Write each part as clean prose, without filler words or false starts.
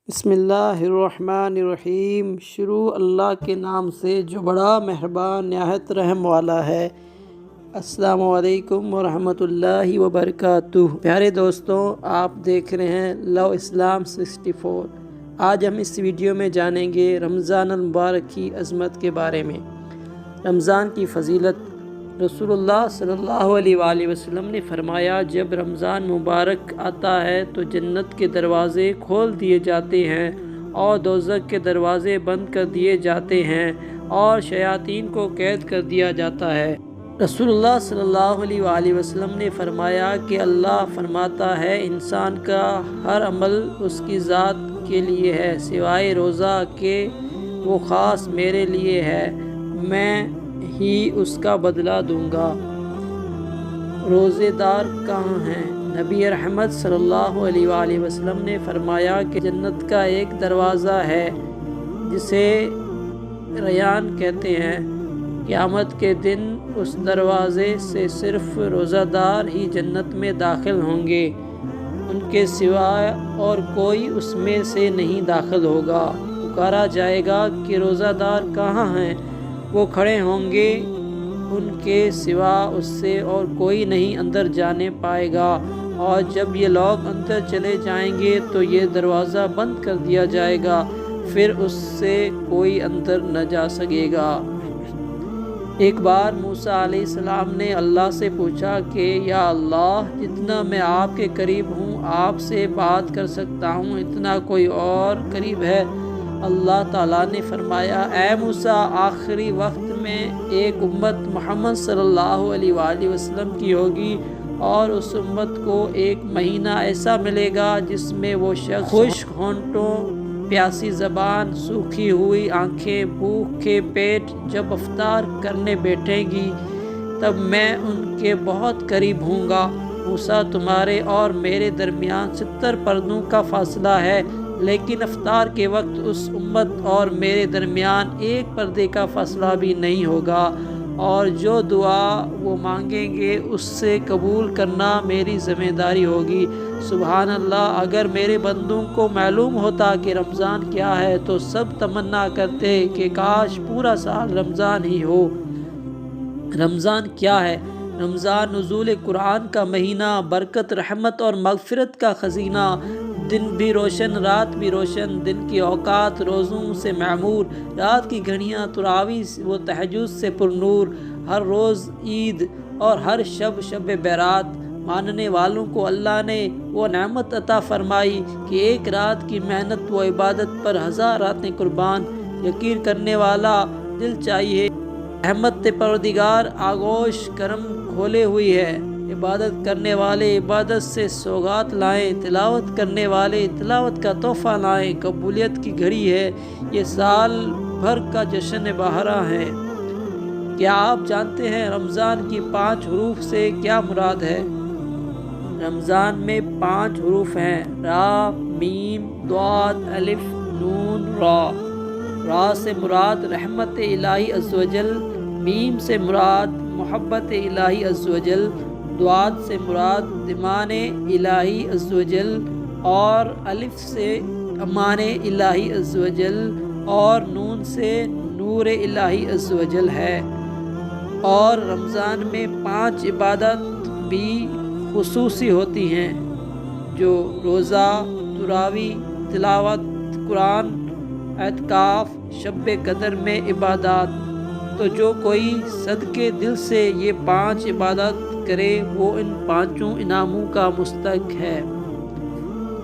بسم اللہ الرحمن الرحیم۔ شروع اللہ کے نام سے جو بڑا مہربان نہایت رحم والا ہے۔ السلام علیکم ورحمۃ اللہ وبرکاتہ۔ پیارے دوستوں، آپ دیکھ رہے ہیں لو اسلام 64۔ آج ہم اس ویڈیو میں جانیں گے رمضان المبارک کی عظمت کے بارے میں، رمضان کی فضیلت۔ رسول اللہ صلی اللہ علیہ وآلہ وسلم نے فرمایا، جب رمضان مبارک آتا ہے تو جنت کے دروازے کھول دیے جاتے ہیں اور دوزخ کے دروازے بند کر دیے جاتے ہیں اور شیاطین کو قید کر دیا جاتا ہے۔ رسول اللہ صلی اللہ علیہ وآلہ وسلم نے فرمایا کہ اللہ فرماتا ہے، انسان کا ہر عمل اس کی ذات کے لیے ہے سوائے روزہ کہ وہ خاص میرے لیے ہے، میں ہی اس کا بدلہ دوں گا۔ روزے دار کہاں ہیں؟ نبی رحمت صلی اللہ علیہ وآلہ وسلم نے فرمایا کہ جنت کا ایک دروازہ ہے جسے ریان کہتے ہیں، قیامت کے دن اس دروازے سے صرف روزہ دار ہی جنت میں داخل ہوں گے، ان کے سوا اور کوئی اس میں سے نہیں داخل ہوگا۔ پکارا جائے گا کہ روزہ دار کہاں ہیں؟ وہ کھڑے ہوں گے، ان کے سوا اس سے اور کوئی نہیں اندر جانے پائے گا، اور جب یہ لوگ اندر چلے جائیں گے تو یہ دروازہ بند کر دیا جائے گا، پھر اس سے کوئی اندر نہ جا سکے گا۔ ایک بار موسیٰ علیہ السلام نے اللہ سے پوچھا کہ یا اللہ، جتنا میں آپ کے قریب ہوں، آپ سے بات کر سکتا ہوں، اتنا کوئی اور قریب ہے؟ اللہ تعالیٰ نے فرمایا، اے موسیٰ، آخری وقت میں ایک امت محمد صلی اللہ علیہ وآلہ وسلم کی ہوگی، اور اس امت کو ایک مہینہ ایسا ملے گا جس میں وہ شخص خشک ہونٹوں، پیاسی زبان، سوکھی ہوئی آنکھیں، بھوکے پیٹ جب افطار کرنے بیٹھیں گی، تب میں ان کے بہت قریب ہوں گا۔ موسیٰ، تمہارے اور میرے درمیان 70 پردوں کا فاصلہ ہے، لیکن افطار کے وقت اس امت اور میرے درمیان ایک پردے کا فاصلہ بھی نہیں ہوگا، اور جو دعا وہ مانگیں گے اس سے قبول کرنا میری ذمہ داری ہوگی۔ سبحان اللہ، اگر میرے بندوں کو معلوم ہوتا کہ رمضان کیا ہے تو سب تمنا کرتے کہ کاش پورا سال رمضان ہی ہو۔ رمضان کیا ہے؟ رمضان نزول قرآن کا مہینہ، برکت، رحمت اور مغفرت کا خزینہ، دن بھی روشن رات بھی روشن، دن کی اوقات روزوں سے معمور، رات کی گھڑیاں تراویح و تہجد سے پر نور، ہر روز عید اور ہر شب شب برات۔ ماننے والوں کو اللہ نے وہ نعمت عطا فرمائی کہ ایک رات کی محنت و عبادت پر 1000 راتیں قربان۔ یقین کرنے والا دل چاہیے، رحمت پروردگار آغوش کرم کھولے ہوئی ہے۔ عبادت کرنے والے عبادت سے سوغات لائیں، تلاوت کرنے والے تلاوت کا تحفہ لائیں، قبولیت کی گھڑی ہے، یہ سال بھر کا جشن بہارا ہے۔ کیا آپ جانتے ہیں رمضان کی 5 حروف سے کیا مراد ہے؟ رمضان میں 5 حروف ہیں، را، میم، ضاد، الف، نون، را۔ را سے مراد رحمت الہی عز و جل، میم سے مراد محبت الہی عز و جل، ضاد سے مراد ضمان الہی عز و جل، اور الف سے امان الہی عز و جل، اور نون سے نور الہی عز و جل ہے۔ اور رمضان میں 5 عبادت بھی خصوصی ہوتی ہیں، جو روزہ، تراویح، تلاوت قرآن، اعتکاف، شب قدر میں عبادات۔ تو جو کوئی صدقے دل سے یہ 5 عبادت کرے وہ ان 5 انعاموں کا مستحق ہے۔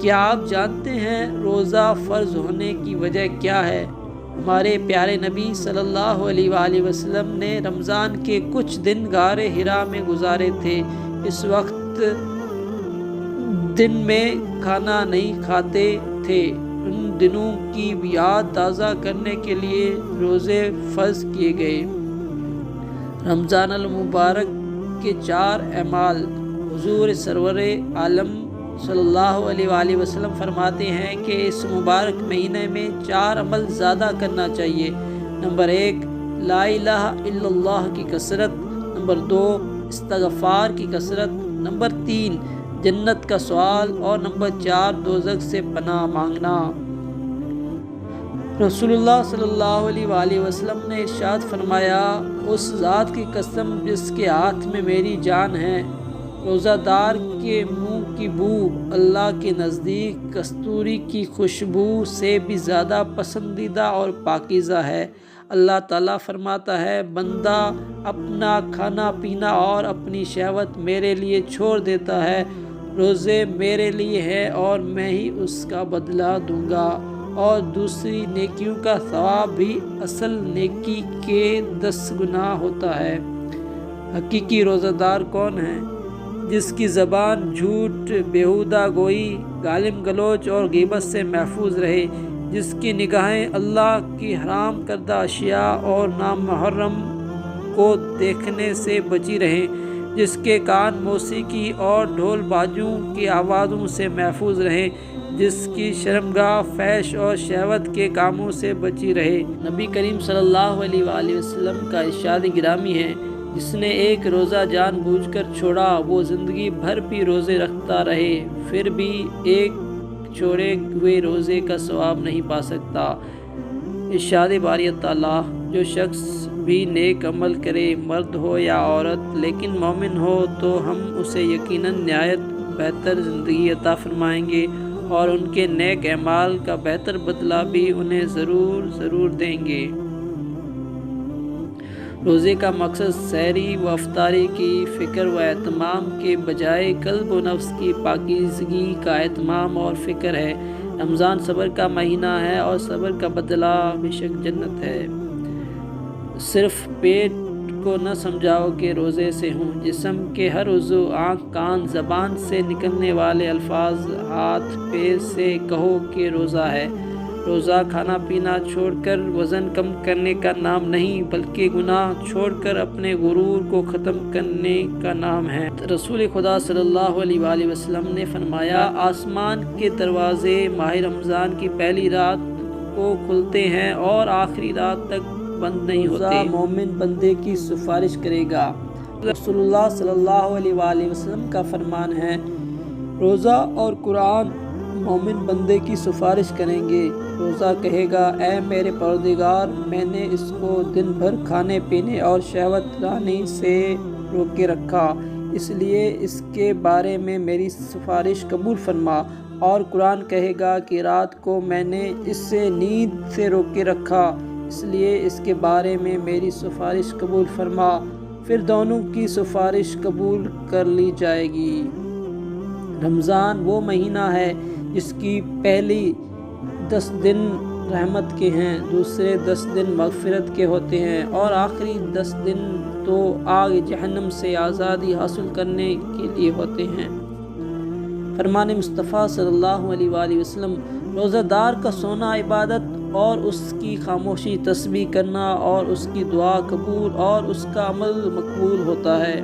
کیا آپ جانتے ہیں روزہ فرض ہونے کی وجہ کیا ہے؟ ہمارے پیارے نبی صلی اللہ علیہ وآلہ وسلم نے رمضان کے کچھ دن غار حرا میں گزارے تھے۔ اس وقت دن میں کھانا نہیں کھاتے تھے۔ ان دنوں کی یاد تازہ کرنے کے لیے روزے فرض کیے گئے۔ رمضان المبارک کے 4 اعمال۔ حضور سرور عالم صلی اللہ علیہ وآلہ وسلم فرماتے ہیں کہ اس مبارک مہینے میں 4 عمل زیادہ کرنا چاہیے۔ نمبر 1، لا الہ الا اللہ کی کثرت۔ نمبر 2، استغفار کی کثرت۔ نمبر 3، جنت کا سوال، اور نمبر 4، دوزخ سے پناہ مانگنا۔ रसूलुल्लाह सल्लल्लाहु अलैहि वसल्लम ने इरशाद फरमाया, उस ज़ात की कसम जिसके हाथ में मेरी जान है, रोज़ादार के मुंह की बू अल्लाह के नज़दीक कस्तूरी की खुशबू से भी ज़्यादा पसंदीदा और पाकीज़ा है। अल्लाह ताला फरमाता है, बंदा अपना खाना पीना और अपनी शहवत मेरे लिए छोड़ देता है, रोज़े मेरे लिए है और मैं ही उसका बदला दूंगा, और दूसरी नेकियों का सवाब भी असल नेकी के 10 गुना होता है। हकीकी रोज़ादार कौन है? जिसकी ज़बान झूठ, बेहुदा गोई, गालिम गलोच और ग़ीबत से महफूज रहे, जिसकी निगाहें अल्लाह की हराम करदा अशिया और नामुहर्रम को देखने से बची रहें, जिसके कान मौसीकी और ढोल बाजों की आवाज़ों से महफूज रहें, जिसकी शर्मगाह फैश और शहवत के कामों से बची रहे। नबी करीम सल्लल्लाहु अलैहि वसल्लम का इरशाद गिरामी है, जिसने एक रोज़ा जानबूझकर छोड़ा वो ज़िंदगी भर भी रोज़े रखता रहे फिर भी एक छोड़े हुए रोज़े का सवाब नहीं पा सकता। इरशाद बारी ताला, जो शख्स भी नेक अमल करे, मर्द हो या औरत, लेकिन मोमिन हो, तो हम उसे यकीनन निहायत बेहतर ज़िंदगी अता फरमाएंगे और उनके नेक अमाल का बेहतर बदला भी उन्हें ज़रूर देंगे। रोज़े का मकसद सहरी व अफ्तारी की फ़िक्र व एहतमाम के बजाय कल्ब व नफ्स की पाकीज़गी का एहतमाम और फ़िक्र है। रमज़ान सब्र का महीना है और सब्र का बदला बेशक जन्नत है। सिर्फ पेट को न समझाओ कि रोज़े से हूँ, जिस्म के हर उज़्व, आँख, कान, ज़बान से निकलने वाले अल्फाज, हाथ पैर से कहो कि रोज़ा है। रोज़ा खाना पीना छोड़कर वज़न कम करने का नाम नहीं, बल्कि गुनाह छोड़कर अपने गुरूर को ख़त्म करने का नाम है। रसूल खुदा सल्लल्लाहु अलैहि वसल्लम ने फरमाया, आसमान के दरवाज़े माह रमज़ान की पहली रात को खुलते हैं और आखिरी रात तक बंद नहीं होते। मोमिन बंदे की सिफारिश करेगा। रसूलुल्लाह सल्लल्लाहु अलैहि वसल्लम का फरमान है, रोज़ा और कुरान मोमिन बंदे की सिफारिश करेंगे। रोज़ा कहेगा, ऐ मेरे परवरदिगार, मैंने इसको दिन भर खाने पीने और शहवत रानी से रोके रखा, इसलिए इसके बारे में मेरी सिफारिश कबूल फरमा। और कुरान कहेगा कि रात को मैंने इससे नींद से रोके रखा, इसलिए इसके बारे में मेरी सिफारिश कबूल फरमा। फिर दोनों की सिफारिश कबूल कर ली जाएगी। रमज़ान वो महीना है जिसकी पहली 10 दिन रहमत के हैं, दूसरे 10 दिन मग़फ़िरत के होते हैं और आखिरी 10 दिन तो आग जहन्नम से आज़ादी हासिल करने के लिए होते हैं। फरमान मुस्तफ़ा सल्लल्लाहु अलैहि वसल्लम, रोज़ादार का सोना इबादत और उसकी खामोशी तस्बीह करना और उसकी दुआ कबूल और उसका अमल मकबूल होता है।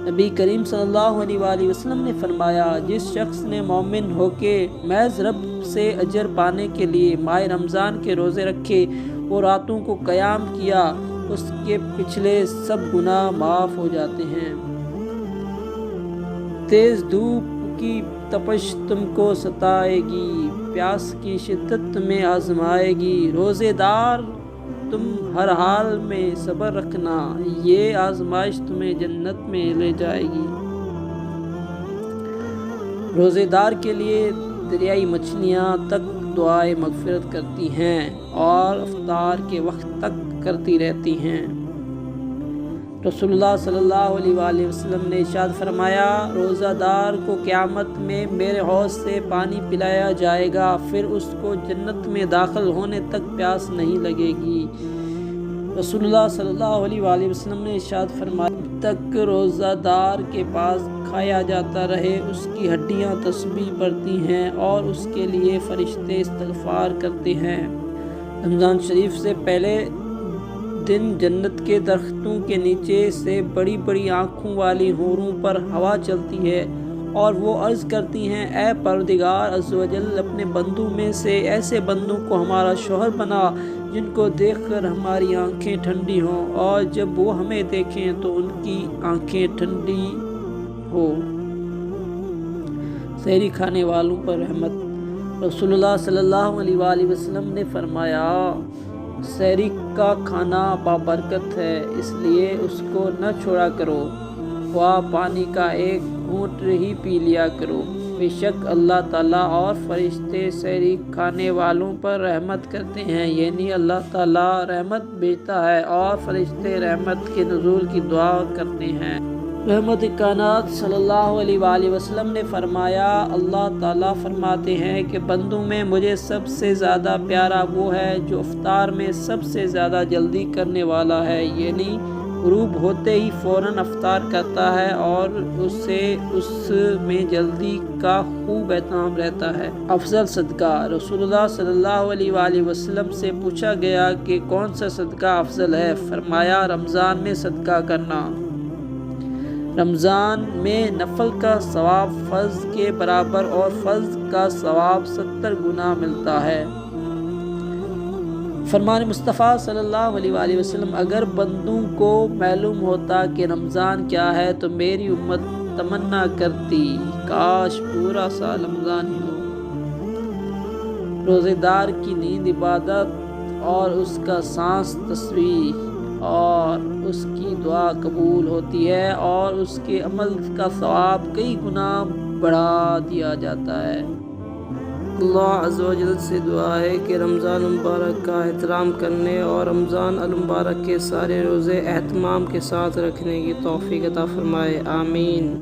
नबी करीम सल्लल्लाहु अलैहि वसल्लम ने फरमाया, जिस शख्स ने मोमिन होके महज़ रब से अजर पाने के लिए माह रमज़ान के रोज़े रखे, वो रातों को क़याम किया, उसके पिछले सब गुनाह माफ़ हो जाते हैं। तेज़ धूप की तपश तुमको सताएगी, प्यास की शिद्दत में आजमाएगी, रोज़ेदार तुम हर हाल में सब्र रखना, ये आजमाइश तुम्हें जन्नत में ले जाएगी। रोज़ेदार के लिए दरियाई मछलियाँ तक दुआए मग़फ़िरत करती हैं और इफ्तार के वक्त तक करती रहती हैं। रसूलुल्लाह सल्लल्लाहु अलैहि वसल्लम ने इरशाद फरमाया, रोज़ादार को क़यामत में मेरे हौज़ से पानी पिलाया जाएगा, फिर उसको जन्नत में दाखिल होने तक प्यास नहीं लगेगी। रसूलुल्लाह सल्लल्लाहु अलैहि वसल्लम ने इरशाद फरमाया, जब तक रोज़ादार के पास खाया जाता रहे उसकी हड्डियाँ तस्बीह पढ़ती हैं और उसके लिए फ़रिश्ते इस्तग़फ़ार करते हैं। रमज़ान शरीफ से पहले दिन जन्नत के दरख्तों के नीचे से बड़ी बड़ी आँखों वाली हूरों पर हवा चलती है और वो अर्ज़ करती हैं, ऐ परवरदिगार अज़्ज़ व जल, अपने बंदों में से ऐसे बंदों को हमारा शौहर बना जिनको देखकर हमारी आँखें ठंडी हों और जब वो हमें देखें तो उनकी आँखें ठंडी हो। सहरी खाने वालों पर रहमत। रसूलुल्लाह सल्लल्लाहु अलैहि वआलिहि वसल्लम ने फरमाया, सहरी का खाना बाबरकत है, इसलिए उसको न छोड़ा करो, वह पानी का एक घूंट ही पी लिया करो। बेशक अल्लाह ताला और फरिश्ते सहरी खाने वालों पर रहमत करते हैं, यानी अल्लाह ताला रहमत भेजता है और फरिश्ते रहमत के नुज़ूल की दुआ करते हैं। रहमत कायनात सल्लल्लाहु अलैहि वसल्लम ने फरमाया, अल्लाह ताला फरमाते हैं कि बंदों में मुझे सबसे ज़्यादा प्यारा वो है जो इफ्तार में सबसे ज़्यादा जल्दी करने वाला है, यानी गुरूब होते ही फ़ौरन अफ्तार करता है और उससे उसमें जल्दी का खूब एहतमाम रहता है। अफजल सदका। रसूलुल्लाह सल्लल्लाहु अलैहि वसल्लम से पूछा गया कि कौन सा सदका अफजल है। फरमाया, रमज़ान में सदका करना। रमज़ान में नफल का सवाब फ़र्ज़ के बराबर और फ़र्ज़ का सवाब 70 गुना मिलता है। फरमान मुस्तफ़ा सल्लल्लाहु अलैहि वसल्लम, अगर बंदों को मालूम होता कि रमज़ान क्या है तो मेरी उम्मत तमन्ना करती काश पूरा साल रमज़ान ही हो। रोज़ेदार की नींद इबादत और उसका सांस तस्बीह और उसकी दुआ कबूल होती है और उसके अमल का सवाब कई गुना बढ़ा दिया जाता है। अल्लाह अज़्ज़ व जल से दुआ है कि रमज़ान मुबारक का एहतराम करने और रमज़ान अल मुबारक के सारे रोज़े एहतमाम के साथ रखने की तौफ़ीक़ अता फ़रमाए। आमीन।